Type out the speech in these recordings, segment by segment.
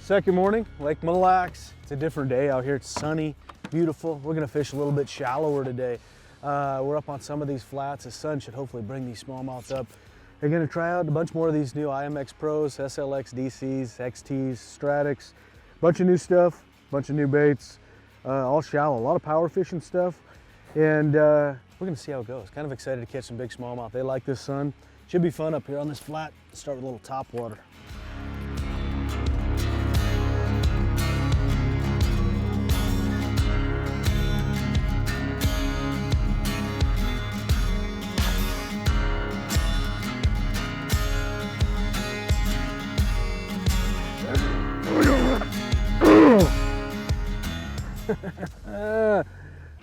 Second morning, Lake Mille. It's a different day out here. It's sunny, beautiful. We're gonna fish a little bit shallower today. We're up on some of these flats. The sun should hopefully bring these smallmouths up. They're gonna try out a bunch more of these new IMX Pros, SLX DCs, XTs, Stradics, bunch of new stuff, bunch of new baits, all shallow, a lot of power fishing stuff. And we're gonna see how it goes. Kind of excited to catch some big smallmouth. They like this sun. Should be fun up here on this flat. Start with a little top water.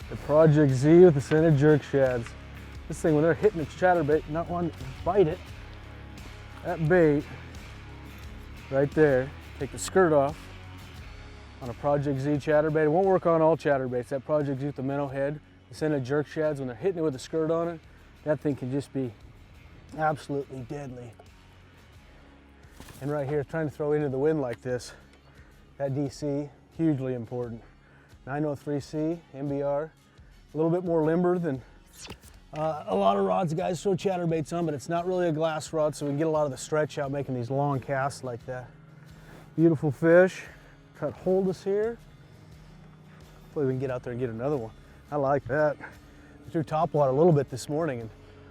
The Project Z with the Scented Jerk Shadz. This thing, when they're hitting its chatterbait, not wanting to bite it, that bait right there, take the skirt off on a Project Z chatterbait. It won't work on all chatterbaits. That Project Z with the minnow head, the Scented Jerk Shadz, when they're hitting it with a skirt on it, that thing can just be absolutely deadly. And right here, trying to throw into the wind like this, that DC, hugely important. 903C, MBR, a little bit more limber than a lot of rods guys throw chatterbaits on, but it's not really a glass rod, so we can get a lot of the stretch out making these long casts like that. Beautiful fish. Try to hold us here. Hopefully we can get out there and get another one. I like that. We threw topwater a little bit this morning, and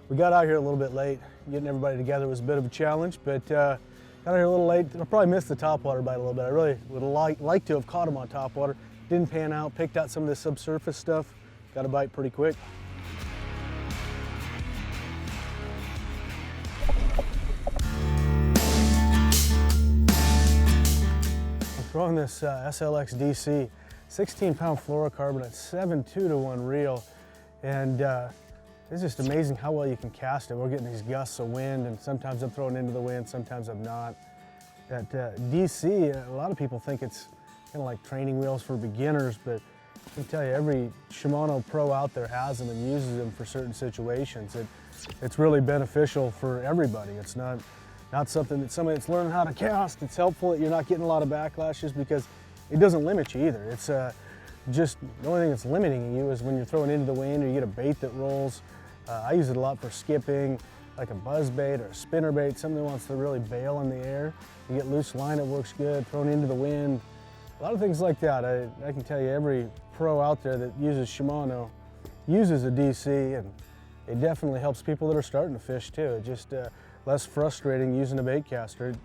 we got out here a little bit late. Getting everybody together was a bit of a challenge, but got out here a little late. I probably missed the topwater bite a little bit. I really would like to have caught him on topwater. Didn't pan out, picked out some of this subsurface stuff, got a bite pretty quick. I'm throwing this SLX DC, 16-pound fluorocarbon, 7.2-to-1 reel, and it's just amazing how well you can cast it. We're getting these gusts of wind, and sometimes I'm throwing into the wind, sometimes I'm not. That DC, a lot of people think it's kind of like training wheels for beginners, but I can tell you every Shimano pro out there has them and uses them for certain situations. It's really beneficial for everybody. It's not something that somebody that's learning how to cast. It's helpful that you're not getting a lot of backlashes because it doesn't limit you either. It's just the only thing that's limiting you is when you're throwing into the wind or you get a bait that rolls. I use it a lot for skipping, like a buzz bait or a spinner bait, something that wants to really bail in the air. You get loose line, it works good, thrown into the wind. A lot of things like that. I can tell you every pro out there that uses Shimano uses a DC, and it definitely helps people that are starting to fish too. It's just less frustrating using a bait caster. It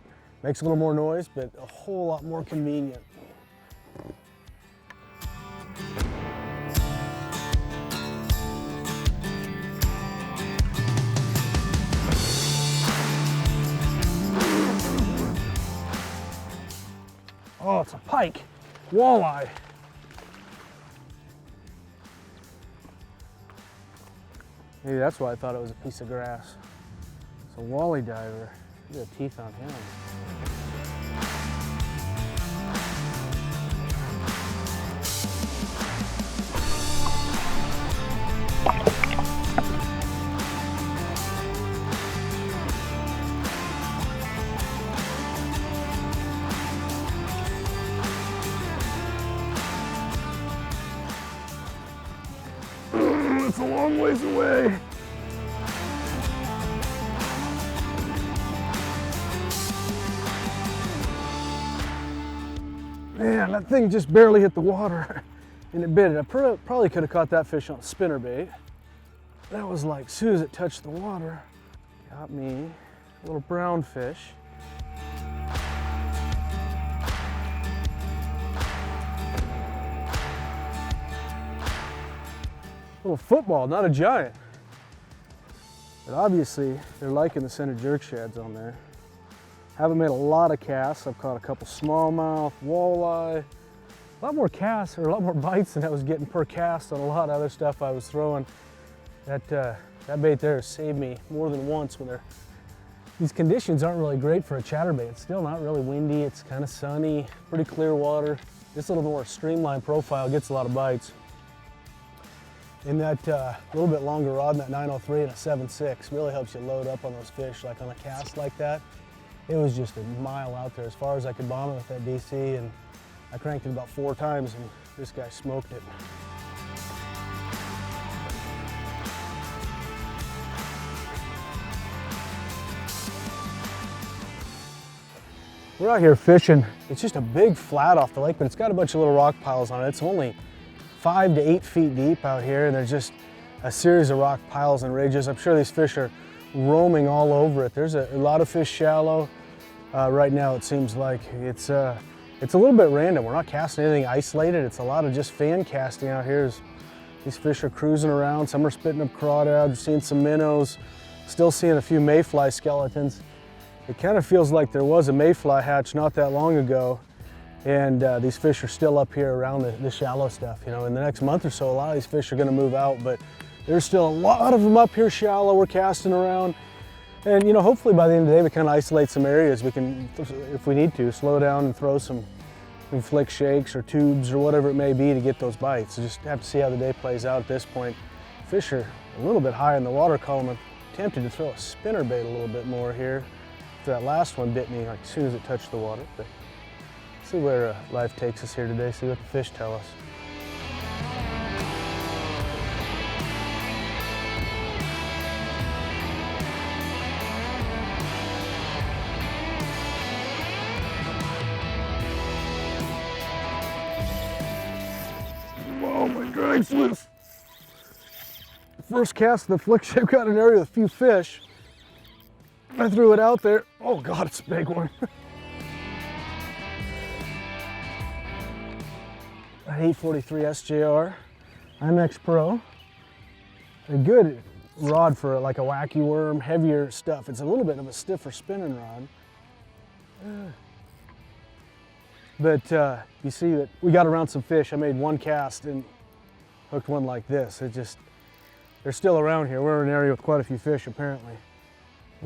makes a little more noise, but a whole lot more convenient. Oh, it's a pike, walleye. Maybe that's why I thought it was a piece of grass. It's a walleye diver. Look at the teeth on him. It's a long ways away. Man, that thing just barely hit the water and it bit it. I probably could have caught that fish on a spinnerbait. That was like, as soon as it touched the water, got me a little brown fish. Little football, not a giant. But obviously, they're liking the Scented Jerk Shadz on there. Haven't made a lot of casts. I've caught a couple smallmouth, walleye, a lot more casts, or a lot more bites than I was getting per cast on a lot of other stuff I was throwing. That bait there has saved me more than once when these conditions aren't really great for a chatterbait. It's still not really windy, it's kind of sunny, pretty clear water. This little more streamlined profile gets a lot of bites. And that little bit longer rod, that 903 and a 7.6 really helps you load up on those fish, like on a cast like that. it was just a mile out there as far as I could bomb it with that DC, and I cranked it about 4 times and this guy smoked it. We're out here fishing. It's just a big flat off the lake, but it's got a bunch of little rock piles on it. It's only 5 to 8 feet deep out here, and there's just a series of rock piles and ridges. I'm sure these fish are roaming all over it. There's a lot of fish shallow. Right now it seems like it's a little bit random. We're not casting anything isolated. It's a lot of just fan casting out here. These fish are cruising around. Some are spitting up crawdads, seeing some minnows, still seeing a few mayfly skeletons. It kind of feels like there was a mayfly hatch not that long ago, and these fish are still up here around the shallow stuff. You know, in the next month or so, a lot of these fish are going to move out, but there's still a lot of them up here shallow. We're casting around, and you know, hopefully by the end of the day, we kind of isolate some areas. We can, if we need to, slow down and throw some flick shakes or tubes or whatever it may be to get those bites. So just have to see how the day plays out at this point. Fish are a little bit high in the water column. I'm tempted to throw a spinnerbait a little bit more here. That last one bit me like as soon as it touched the water, but see where life takes us here today, see what the fish tell us. Whoa, my drag's loose. First cast of the flick shake, got an area with a few fish. I threw it out there. Oh God, it's a big one. An 843 SJR, IMX Pro. A good rod for like a wacky worm, heavier stuff. It's a little bit of a stiffer spinning rod. But you see that we got around some fish. I made one cast and hooked one like this. They're still around here. We're in an area with quite a few fish apparently.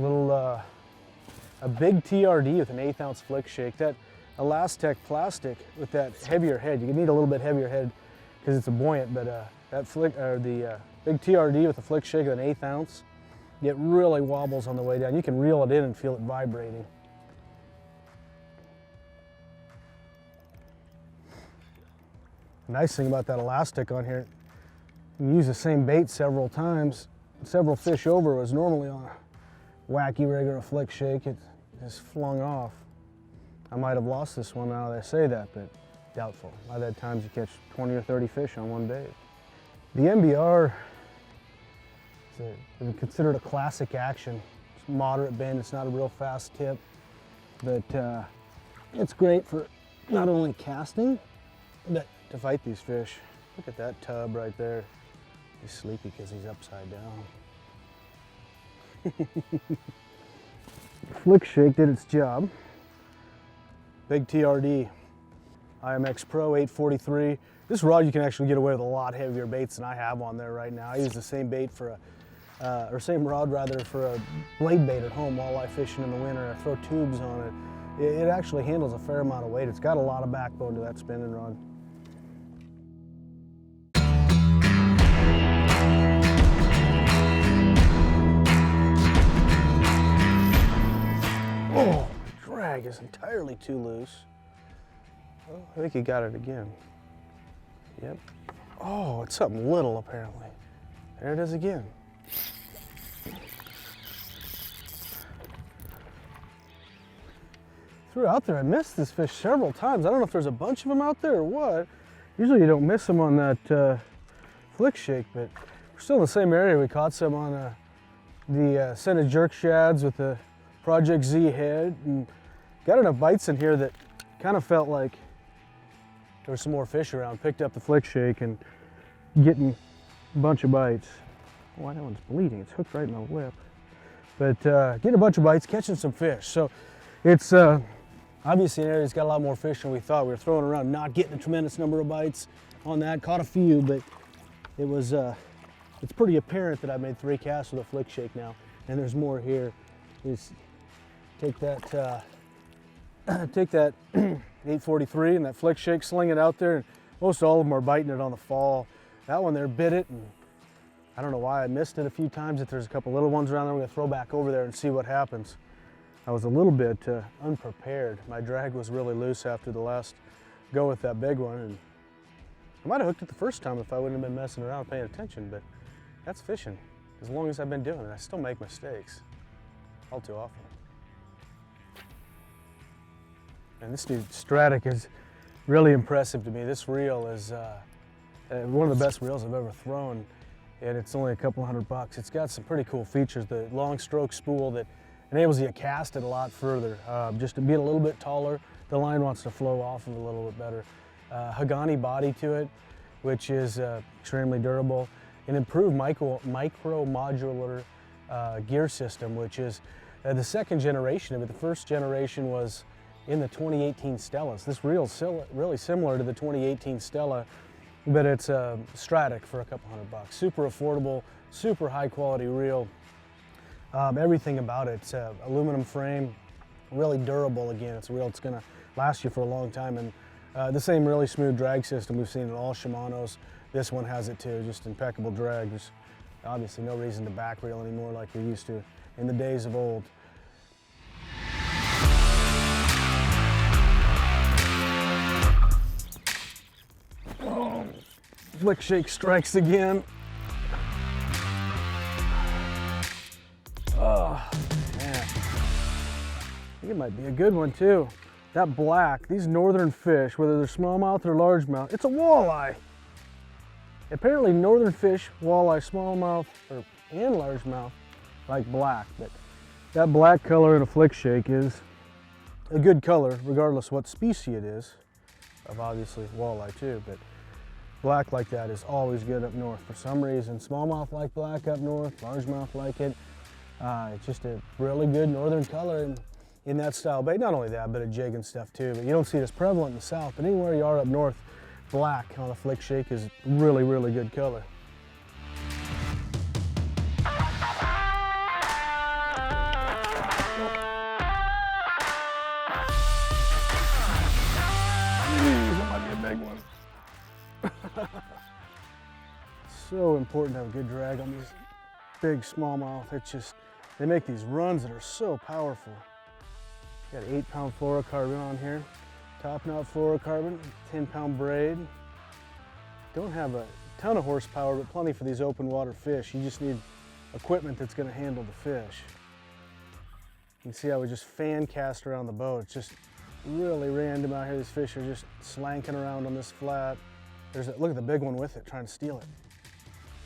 A big TRD with an 1/8 ounce flick shake. That Elastec plastic with that heavier head. You need a little bit heavier head because it's a buoyant, but the big TRD with a flick shake of an 1/8 ounce, it really wobbles on the way down. You can reel it in and feel it vibrating. The nice thing about that Elastec on here, you can use the same bait several times. Several fish over was normally on a wacky rig or a flick shake. It just flung off. I might have lost this one now that I say that, but doubtful. I've had times you catch 20 or 30 fish on one bait. The MBR is considered a classic action. It's moderate bend, it's not a real fast tip, but it's great for not only casting, but to fight these fish. Look at that tub right there. He's sleepy because he's upside down. Flick shake did its job. Big TRD, IMX Pro 843. This rod you can actually get away with a lot heavier baits than I have on there right now. I use the same bait for same rod rather for a blade bait at home walleye fishing in the winter. I throw tubes on it. It actually handles a fair amount of weight. It's got a lot of backbone to that spinning rod. Oh, the drag is entirely too loose. Oh, I think he got it again. Yep. Oh, it's something little apparently. There it is again. Threw out there, I missed this fish several times. I don't know if there's a bunch of them out there or what. Usually you don't miss them on that flick shake, but we're still in the same area. We caught some on the Scented Jerk Shadz with the Project Z head, and got enough bites in here that kind of felt like there was some more fish around. Picked up the flick shake and getting a bunch of bites. Oh, that one's bleeding. It's hooked right in the lip. But getting a bunch of bites, catching some fish. So it's obviously an area that's got a lot more fish than we thought. We were throwing around, not getting a tremendous number of bites on that. Caught a few, but it was it's pretty apparent that I made 3 casts with a flick shake now, and there's more here. Just take that 843 and that flick shake, sling it out there, and most all of them are biting it on the fall. That one there bit it, and I don't know why I missed it a few times. If there's a couple little ones around there, we're gonna throw back over there and see what happens. I was a little bit unprepared. My drag was really loose after the last go with that big one, and I might have hooked it the first time if I wouldn't have been messing around paying attention, but that's fishing. As long as I've been doing it, I still make mistakes all too often. And this new Stradic is really impressive to me. This reel is one of the best reels I've ever thrown, and it's only a couple $100. It's got some pretty cool features. The long stroke spool that enables you to cast it a lot further. Just to be a little bit taller, the line wants to flow off of it a little bit better. Hagani body to it, which is extremely durable. An improved micro modular gear system, which is the second generation of it. The first generation was in the 2018 Stellas. This reel is really similar to the 2018 Stella, but it's a Stradic for a couple $100. Super affordable, super high quality reel. Everything about it, it's aluminum frame, really durable. Again, it's a reel that's gonna last you for a long time, and the same really smooth drag system we've seen in all Shimanos. This one has it too, just impeccable drag. There's obviously no reason to back reel anymore like we used to in the days of old. Oh, flick shake strikes again. Oh, man. I think it might be a good one too. That black, these northern fish, whether they're smallmouth or largemouth, it's a walleye. Apparently northern fish, walleye, smallmouth, and largemouth like black, but that black color in a flick shake is a good color regardless what species it is, of obviously walleye too, but black like that is always good up north. For some reason, smallmouth like black up north, largemouth like it. It's just a really good northern color in that style bait. Not only that, but a jig and stuff too, but you don't see it as prevalent in the south, but anywhere you are up north, black on a flick shake is really, really good color. That might be a big one. So important to have a good drag on these big smallmouth. It's just, they make these runs that are so powerful. Got an 8-pound fluorocarbon on here. Top knot fluorocarbon, 10-pound braid. Don't have a ton of horsepower, but plenty for these open water fish. You just need equipment that's gonna handle the fish. You can see how we just fan cast around the boat. It's just really random out here. These fish are just slanking around on this flat. Look at the big one with it, trying to steal it.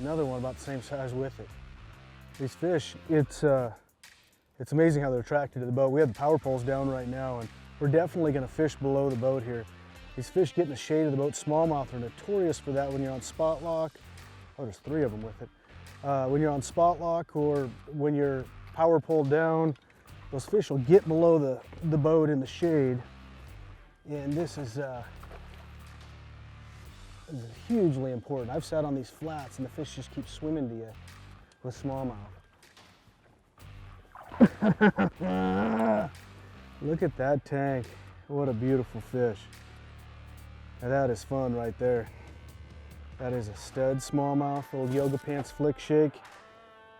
Another one about the same size with it. These fish, it's amazing how they're attracted to the boat. We have the power poles down right now, and we're definitely gonna fish below the boat here. These fish get in the shade of the boat. Smallmouth are notorious for that when you're on spot lock. Oh, there's 3 of them with it. When you're on spot lock or when you're power pole down, those fish will get below the boat in the shade. And this is hugely important. I've sat on these flats and the fish just keep swimming to you with smallmouth. Look at that tank. What a beautiful fish. Now that is fun right there. That is a stud smallmouth, old yoga pants flick shake.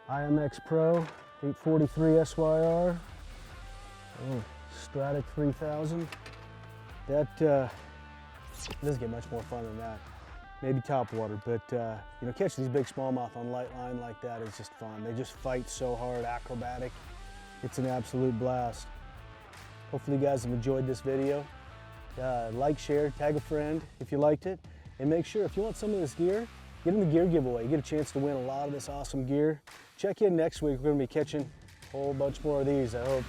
IMX Pro 843 SYR. Oh, Stradic 3000. That doesn't get much more fun than that. Maybe top water, but you know, catching these big smallmouth on light line like that is just fun. They just fight so hard, acrobatic. It's an absolute blast. Hopefully you guys have enjoyed this video. Like, share, tag a friend if you liked it, and make sure if you want some of this gear, get in the gear giveaway. You get a chance to win a lot of this awesome gear. Check in next week. We're going to be catching a whole bunch more of these, I hope.